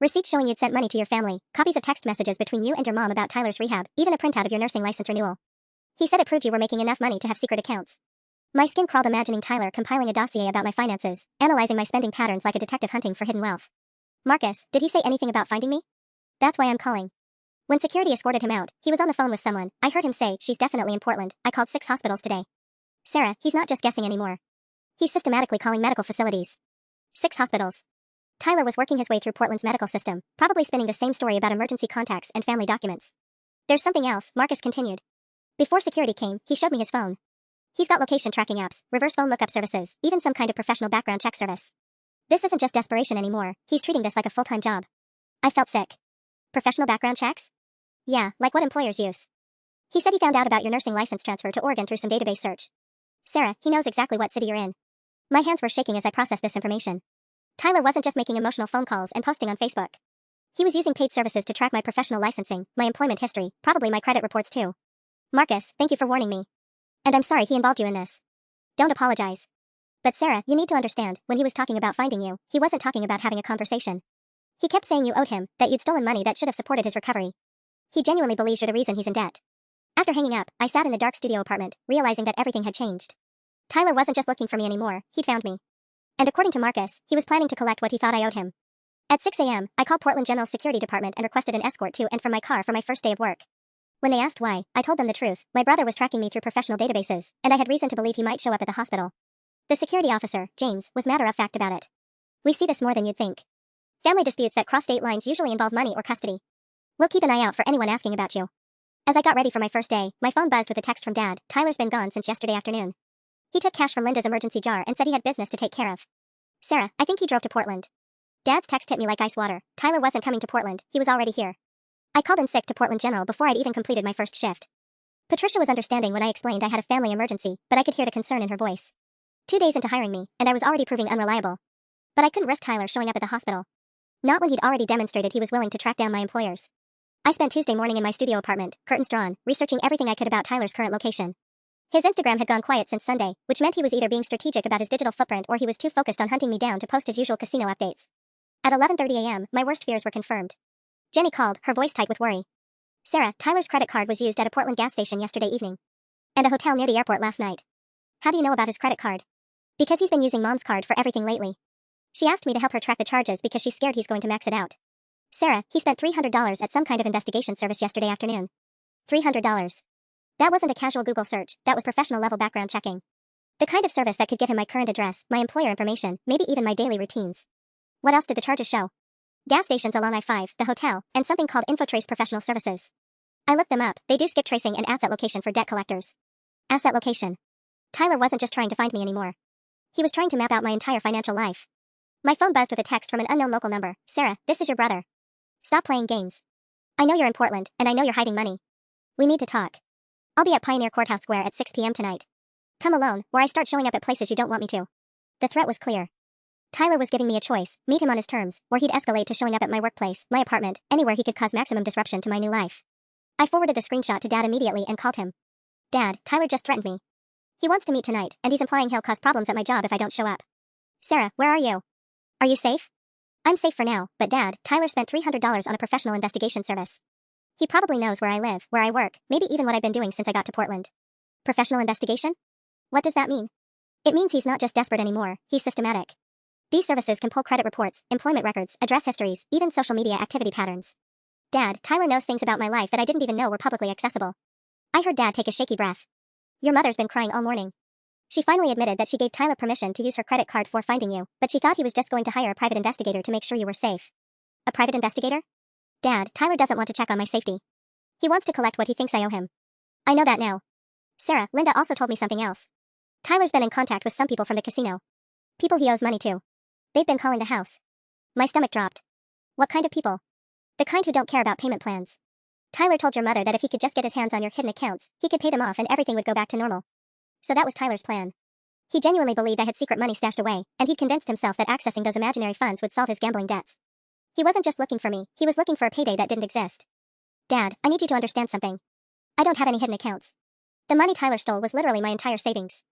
Receipts showing you'd sent money to your family, copies of text messages between you and your mom about Tyler's rehab, even a printout of your nursing license renewal. He said it proved you were making enough money to have secret accounts. My skin crawled imagining Tyler compiling a dossier about my finances, analyzing my spending patterns like a detective hunting for hidden wealth. Marcus, did he say anything about finding me? That's why I'm calling. When security escorted him out, he was on the phone with someone. I heard him say, she's definitely in Portland. I called 6 hospitals today. Sarah, he's not just guessing anymore. He's systematically calling medical facilities. 6 hospitals. Tyler was working his way through Portland's medical system, probably spinning the same story about emergency contacts and family documents. There's something else, Marcus continued. Before security came, he showed me his phone. He's got location tracking apps, reverse phone lookup services, even some kind of professional background check service. This isn't just desperation anymore, he's treating this like a full-time job. I felt sick. Professional background checks? Yeah, like what employers use. He said he found out about your nursing license transfer to Oregon through some database search. Sarah, he knows exactly what city you're in. My hands were shaking as I processed this information. Tyler wasn't just making emotional phone calls and posting on Facebook. He was using paid services to track my professional licensing, my employment history, probably my credit reports too. Marcus, thank you for warning me. And I'm sorry he involved you in this. Don't apologize. But Sarah, you need to understand, when he was talking about finding you, he wasn't talking about having a conversation. He kept saying you owed him, that you'd stolen money that should have supported his recovery. He genuinely believes you're the reason he's in debt. After hanging up, I sat in the dark studio apartment, realizing that everything had changed. Tyler wasn't just looking for me anymore, he'd found me. And according to Marcus, he was planning to collect what he thought I owed him. At 6 a.m., I called Portland General's security department and requested an escort to and from my car for my first day of work. When they asked why, I told them the truth. My brother was tracking me through professional databases, and I had reason to believe he might show up at the hospital. The security officer, James, was matter-of-fact about it. We see this more than you'd think. Family disputes that cross state lines usually involve money or custody. We'll keep an eye out for anyone asking about you. As I got ready for my first day, my phone buzzed with a text from Dad. Tyler's been gone since yesterday afternoon. He took cash from Linda's emergency jar and said he had business to take care of. Sarah, I think he drove to Portland. Dad's text hit me like ice water. Tyler wasn't coming to Portland, he was already here. I called in sick to Portland General before I'd even completed my first shift. Patricia was understanding when I explained I had a family emergency, but I could hear the concern in her voice. 2 days into hiring me, and I was already proving unreliable. But I couldn't risk Tyler showing up at the hospital. Not when he'd already demonstrated he was willing to track down my employers. I spent Tuesday morning in my studio apartment, curtains drawn, researching everything I could about Tyler's current location. His Instagram had gone quiet since Sunday, which meant he was either being strategic about his digital footprint or he was too focused on hunting me down to post his usual casino updates. At 11:30 a.m., my worst fears were confirmed. Jenny called, her voice tight with worry. Sarah, Tyler's credit card was used at a Portland gas station yesterday evening. And a hotel near the airport last night. How do you know about his credit card? Because he's been using Mom's card for everything lately. She asked me to help her track the charges because she's scared he's going to max it out. Sarah, he spent $300 at some kind of investigation service yesterday afternoon. $300. That wasn't a casual Google search, that was professional level background checking. The kind of service that could give him my current address, my employer information, maybe even my daily routines. What else did the charges show? Gas stations along I-5, the hotel, and something called InfoTrace Professional Services. I looked them up, they do skip tracing and asset location for debt collectors. Asset location. Tyler wasn't just trying to find me anymore. He was trying to map out my entire financial life. My phone buzzed with a text from an unknown local number. Sarah, this is your brother. Stop playing games. I know you're in Portland, and I know you're hiding money. We need to talk. I'll be at Pioneer Courthouse Square at 6 p.m. tonight. Come alone, or I start showing up at places you don't want me to. The threat was clear. Tyler was giving me a choice, meet him on his terms, or he'd escalate to showing up at my workplace, my apartment, anywhere he could cause maximum disruption to my new life. I forwarded the screenshot to Dad immediately and called him. Dad, Tyler just threatened me. He wants to meet tonight, and he's implying he'll cause problems at my job if I don't show up. Sarah, where are you? Are you safe? I'm safe for now, but Dad, Tyler spent $300 on a professional investigation service. He probably knows where I live, where I work, maybe even what I've been doing since I got to Portland. Professional investigation? What does that mean? It means he's not just desperate anymore, he's systematic. These services can pull credit reports, employment records, address histories, even social media activity patterns. Dad, Tyler knows things about my life that I didn't even know were publicly accessible. I heard Dad take a shaky breath. Your mother's been crying all morning. She finally admitted that she gave Tyler permission to use her credit card for finding you, but she thought he was just going to hire a private investigator to make sure you were safe. A private investigator? Dad, Tyler doesn't want to check on my safety. He wants to collect what he thinks I owe him. I know that now. Sarah, Linda also told me something else. Tyler's been in contact with some people from the casino. People he owes money to. They've been calling the house. My stomach dropped. What kind of people? The kind who don't care about payment plans. Tyler told your mother that if he could just get his hands on your hidden accounts, he could pay them off and everything would go back to normal. So that was Tyler's plan. He genuinely believed I had secret money stashed away, and he'd convinced himself that accessing those imaginary funds would solve his gambling debts. He wasn't just looking for me, he was looking for a payday that didn't exist. Dad, I need you to understand something. I don't have any hidden accounts. The money Tyler stole was literally my entire savings.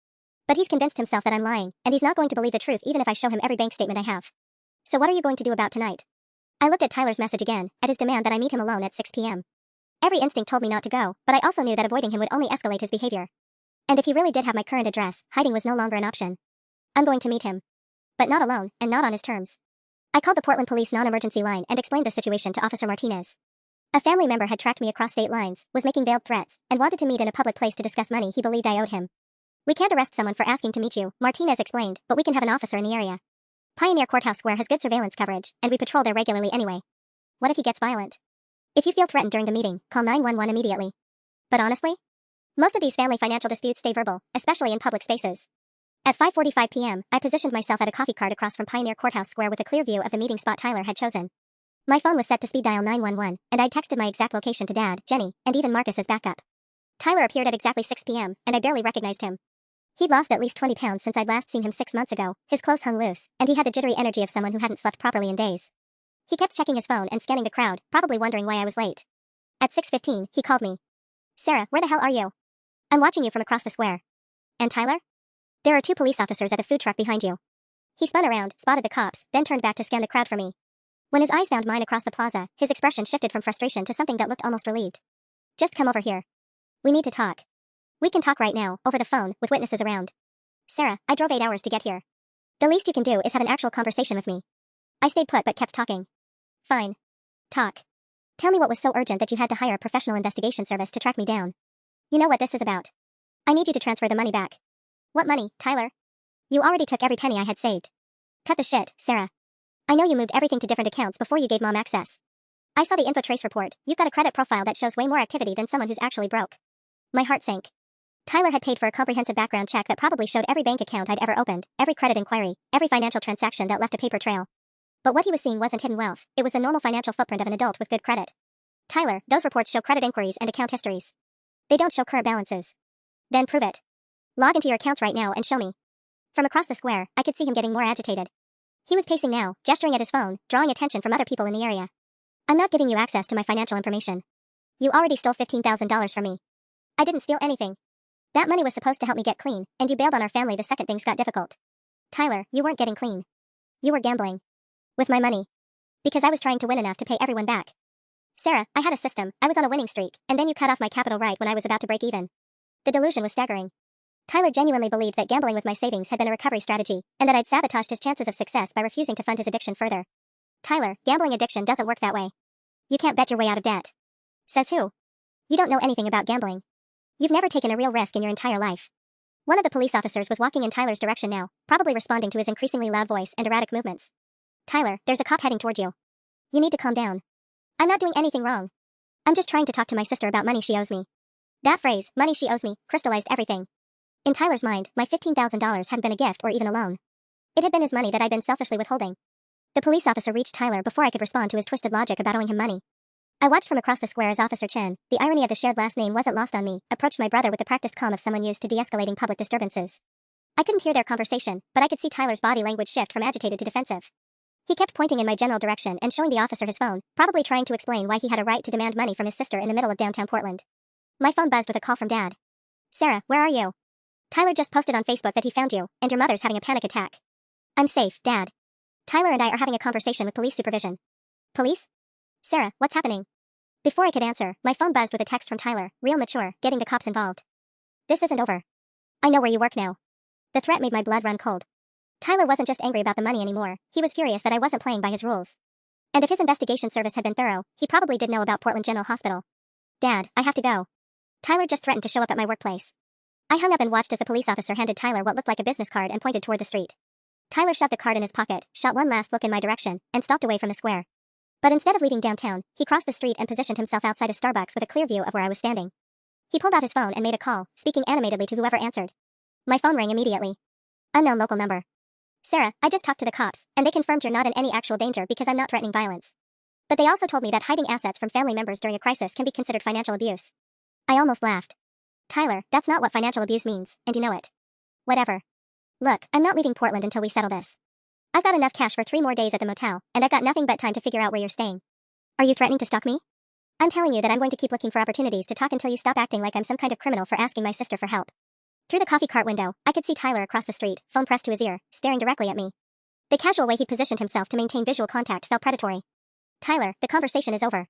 But he's convinced himself that I'm lying, and he's not going to believe the truth even if I show him every bank statement I have. So what are you going to do about tonight? I looked at Tyler's message again, at his demand that I meet him alone at 6 p.m. Every instinct told me not to go, but I also knew that avoiding him would only escalate his behavior. And if he really did have my current address, hiding was no longer an option. I'm going to meet him. But not alone, and not on his terms. I called the Portland Police non-emergency line and explained the situation to Officer Martinez. A family member had tracked me across state lines, was making veiled threats, and wanted to meet in a public place to discuss money he believed I owed him. We can't arrest someone for asking to meet you, Martinez explained, but we can have an officer in the area. Pioneer Courthouse Square has good surveillance coverage, and we patrol there regularly anyway. What if he gets violent? If you feel threatened during the meeting, call 911 immediately. But honestly, most of these family financial disputes stay verbal, especially in public spaces. At 5:45 p.m., I positioned myself at a coffee cart across from Pioneer Courthouse Square with a clear view of the meeting spot Tyler had chosen. My phone was set to speed dial 911, and I'd texted my exact location to Dad, Jenny, and even Marcus as backup. Tyler appeared at exactly 6 p.m., and I barely recognized him. He'd lost at least 20 pounds since I'd last seen him 6 months ago, his clothes hung loose, and he had the jittery energy of someone who hadn't slept properly in days. He kept checking his phone and scanning the crowd, probably wondering why I was late. At 6:15, he called me. Sarah, where the hell are you? I'm watching you from across the square. And Tyler? There are 2 police officers at the food truck behind you. He spun around, spotted the cops, then turned back to scan the crowd for me. When his eyes found mine across the plaza, his expression shifted from frustration to something that looked almost relieved. Just come over here. We need to talk. We can talk right now, over the phone, with witnesses around. Sarah, I drove 8 hours to get here. The least you can do is have an actual conversation with me. I stayed put but kept talking. Fine. Talk. Tell me what was so urgent that you had to hire a professional investigation service to track me down. You know what this is about. I need you to transfer the money back. What money, Tyler? You already took every penny I had saved. Cut the shit, Sarah. I know you moved everything to different accounts before you gave Mom access. I saw the InfoTrace report. You've got a credit profile that shows way more activity than someone who's actually broke. My heart sank. Tyler had paid for a comprehensive background check that probably showed every bank account I'd ever opened, every credit inquiry, every financial transaction that left a paper trail. But what he was seeing wasn't hidden wealth, it was the normal financial footprint of an adult with good credit. Tyler, those reports show credit inquiries and account histories. They don't show current balances. Then prove it. Log into your accounts right now and show me. From across the square, I could see him getting more agitated. He was pacing now, gesturing at his phone, drawing attention from other people in the area. I'm not giving you access to my financial information. You already stole $15,000 from me. I didn't steal anything. That money was supposed to help me get clean, and you bailed on our family the second things got difficult. Tyler, you weren't getting clean. You were gambling. With my money. Because I was trying to win enough to pay everyone back. Sarah, I had a system, I was on a winning streak, and then you cut off my capital right when I was about to break even. The delusion was staggering. Tyler genuinely believed that gambling with my savings had been a recovery strategy, and that I'd sabotaged his chances of success by refusing to fund his addiction further. Tyler, gambling addiction doesn't work that way. You can't bet your way out of debt. Says who? You don't know anything about gambling. You've never taken a real risk in your entire life. One of the police officers was walking in Tyler's direction now, probably responding to his increasingly loud voice and erratic movements. Tyler, there's a cop heading toward you. You need to calm down. I'm not doing anything wrong. I'm just trying to talk to my sister about money she owes me. That phrase, money she owes me, crystallized everything. In Tyler's mind, my $15,000 hadn't been a gift or even a loan. It had been his money that I'd been selfishly withholding. The police officer reached Tyler before I could respond to his twisted logic about owing him money. I watched from across the square as Officer Chen, the irony of the shared last name wasn't lost on me, approached my brother with the practiced calm of someone used to de-escalating public disturbances. I couldn't hear their conversation, but I could see Tyler's body language shift from agitated to defensive. He kept pointing in my general direction and showing the officer his phone, probably trying to explain why he had a right to demand money from his sister in the middle of downtown Portland. My phone buzzed with a call from Dad. Sarah, where are you? Tyler just posted on Facebook that he found you, and your mother's having a panic attack. I'm safe, Dad. Tyler and I are having a conversation with police supervision. Police? Sarah, what's happening? Before I could answer, my phone buzzed with a text from Tyler, real mature, getting the cops involved. This isn't over. I know where you work now. The threat made my blood run cold. Tyler wasn't just angry about the money anymore, he was furious that I wasn't playing by his rules. And if his investigation service had been thorough, he probably did know about Portland General Hospital. Dad, I have to go. Tyler just threatened to show up at my workplace. I hung up and watched as the police officer handed Tyler what looked like a business card and pointed toward the street. Tyler shoved the card in his pocket, shot one last look in my direction, and stalked away from the square. But instead of leaving downtown, he crossed the street and positioned himself outside a Starbucks with a clear view of where I was standing. He pulled out his phone and made a call, speaking animatedly to whoever answered. My phone rang immediately. Unknown local number. Sarah, I just talked to the cops, and they confirmed you're not in any actual danger because I'm not threatening violence. But they also told me that hiding assets from family members during a crisis can be considered financial abuse. I almost laughed. Tyler, that's not what financial abuse means, and you know it. Whatever. Look, I'm not leaving Portland until we settle this. I've got enough cash for 3 more days at the motel, and I've got nothing but time to figure out where you're staying. Are you threatening to stalk me? I'm telling you that I'm going to keep looking for opportunities to talk until you stop acting like I'm some kind of criminal for asking my sister for help. Through the coffee cart window, I could see Tyler across the street, phone pressed to his ear, staring directly at me. The casual way he positioned himself to maintain visual contact felt predatory. Tyler, the conversation is over.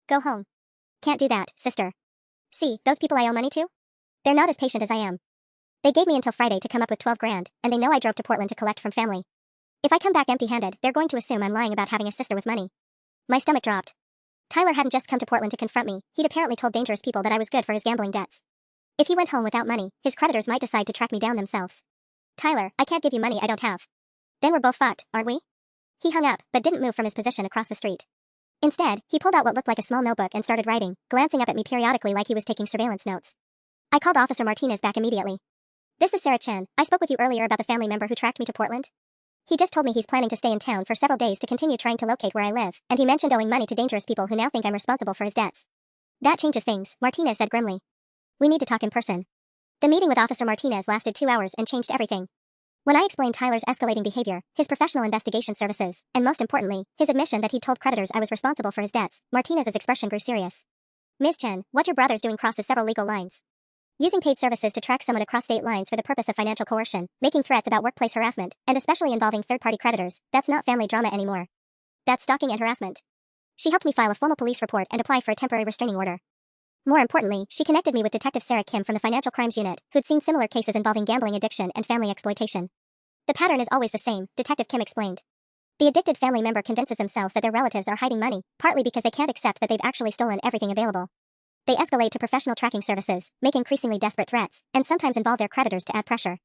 Go home. Can't do that, sister. See, those people I owe money to? They're not as patient as I am. They gave me until Friday to come up with 12 grand, and they know I drove to Portland to collect from family. If I come back empty-handed, they're going to assume I'm lying about having a sister with money. My stomach dropped. Tyler hadn't just come to Portland to confront me, he'd apparently told dangerous people that I was good for his gambling debts. If he went home without money, his creditors might decide to track me down themselves. Tyler, I can't give you money I don't have. Then we're both fucked, aren't we? He hung up, but didn't move from his position across the street. Instead, he pulled out what looked like a small notebook and started writing, glancing up at me periodically like he was taking surveillance notes. I called Officer Martinez back immediately. This is Sarah Chen. I spoke with you earlier about the family member who tracked me to Portland. He just told me he's planning to stay in town for several days to continue trying to locate where I live, and he mentioned owing money to dangerous people who now think I'm responsible for his debts. That changes things, Martinez said grimly. We need to talk in person. The meeting with Officer Martinez lasted 2 hours and changed everything. When I explained Tyler's escalating behavior, his professional investigation services, and most importantly, his admission that he'd told creditors I was responsible for his debts, Martinez's expression grew serious. Ms. Chen, what your brother's doing crosses several legal lines. Using paid services to track someone across state lines for the purpose of financial coercion, making threats about workplace harassment, and especially involving third-party creditors, that's not family drama anymore. That's stalking and harassment. She helped me file a formal police report and apply for a temporary restraining order. More importantly, she connected me with Detective Sarah Kim from the Financial Crimes Unit, who'd seen similar cases involving gambling addiction and family exploitation. The pattern is always the same, Detective Kim explained. The addicted family member convinces themselves that their relatives are hiding money, partly because they can't accept that they've actually stolen everything available. They escalate to professional tracking services, make increasingly desperate threats, and sometimes involve their creditors to add pressure.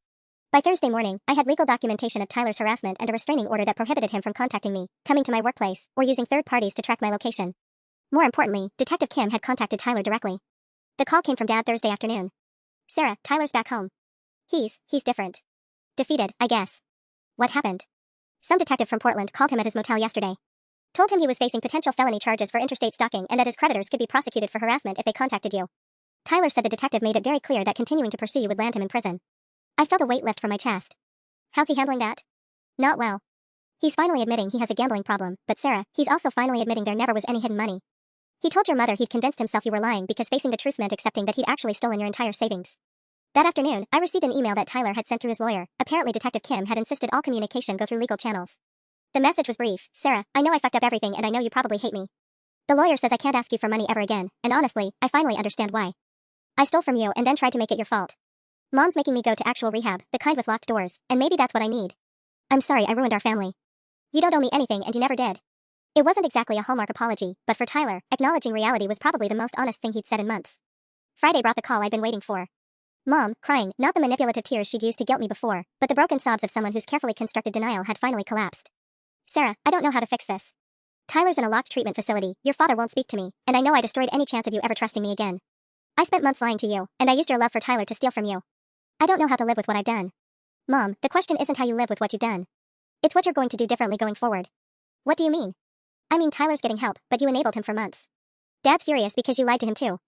By Thursday morning, I had legal documentation of Tyler's harassment and a restraining order that prohibited him from contacting me, coming to my workplace, or using third parties to track my location. More importantly, Detective Kim had contacted Tyler directly. The call came from Dad Thursday afternoon. Sarah, Tyler's back home. He's different. Defeated, I guess. What happened? Some detective from Portland called him at his motel yesterday. Told him he was facing potential felony charges for interstate stalking and that his creditors could be prosecuted for harassment if they contacted you. Tyler said the detective made it very clear that continuing to pursue you would land him in prison. I felt a weight lift from my chest. How's he handling that? Not well. He's finally admitting he has a gambling problem, but Sarah, he's also finally admitting there never was any hidden money. He told your mother he'd convinced himself you were lying because facing the truth meant accepting that he'd actually stolen your entire savings. That afternoon, I received an email that Tyler had sent through his lawyer. Apparently Detective Kim had insisted all communication go through legal channels. The message was brief. Sarah, I know I fucked up everything and I know you probably hate me. The lawyer says I can't ask you for money ever again, and honestly, I finally understand why. I stole from you and then tried to make it your fault. Mom's making me go to actual rehab, the kind with locked doors, and maybe that's what I need. I'm sorry I ruined our family. You don't owe me anything and you never did. It wasn't exactly a Hallmark apology, but for Tyler, acknowledging reality was probably the most honest thing he'd said in months. Friday brought the call I'd been waiting for. Mom, crying, not the manipulative tears she'd used to guilt me before, but the broken sobs of someone whose carefully constructed denial had finally collapsed. Sarah, I don't know how to fix this. Tyler's in a locked treatment facility, your father won't speak to me, and I know I destroyed any chance of you ever trusting me again. I spent months lying to you, and I used your love for Tyler to steal from you. I don't know how to live with what I've done. Mom, the question isn't how you live with what you've done. It's what you're going to do differently going forward. What do you mean? I mean Tyler's getting help, but you enabled him for months. Dad's furious because you lied to him too.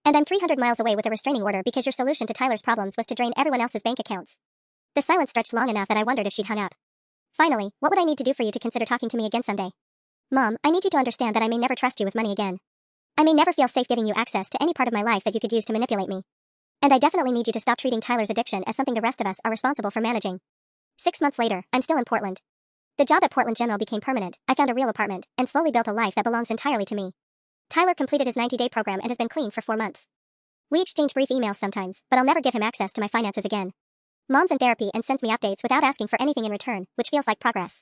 And I'm 300 miles away with a restraining order because your solution to Tyler's problems was to drain everyone else's bank accounts. The silence stretched long enough that I wondered if she'd hung up. Finally, what would I need to do for you to consider talking to me again someday? Mom, I need you to understand that I may never trust you with money again. I may never feel safe giving you access to any part of my life that you could use to manipulate me. And I definitely need you to stop treating Tyler's addiction as something the rest of us are responsible for managing. 6 months later, I'm still in Portland. The job at Portland General became permanent. I found a real apartment and slowly built a life that belongs entirely to me. Tyler completed his 90-day program and has been clean for 4 months. We exchange brief emails sometimes, but I'll never give him access to my finances again. Mom's in therapy and sends me updates without asking for anything in return, which feels like progress.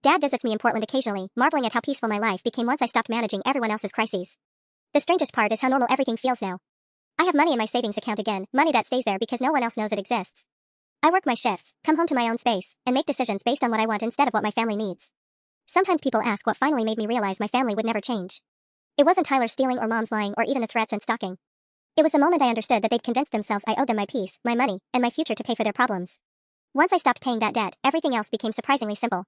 Dad visits me in Portland occasionally, marveling at how peaceful my life became once I stopped managing everyone else's crises. The strangest part is how normal everything feels now. I have money in my savings account again, money that stays there because no one else knows it exists. I work my shifts, come home to my own space, and make decisions based on what I want instead of what my family needs. Sometimes people ask what finally made me realize my family would never change. It wasn't Tyler stealing or Mom's lying or even the threats and stalking. It was the moment I understood that they'd convinced themselves I owed them my peace, my money, and my future to pay for their problems. Once I stopped paying that debt, everything else became surprisingly simple.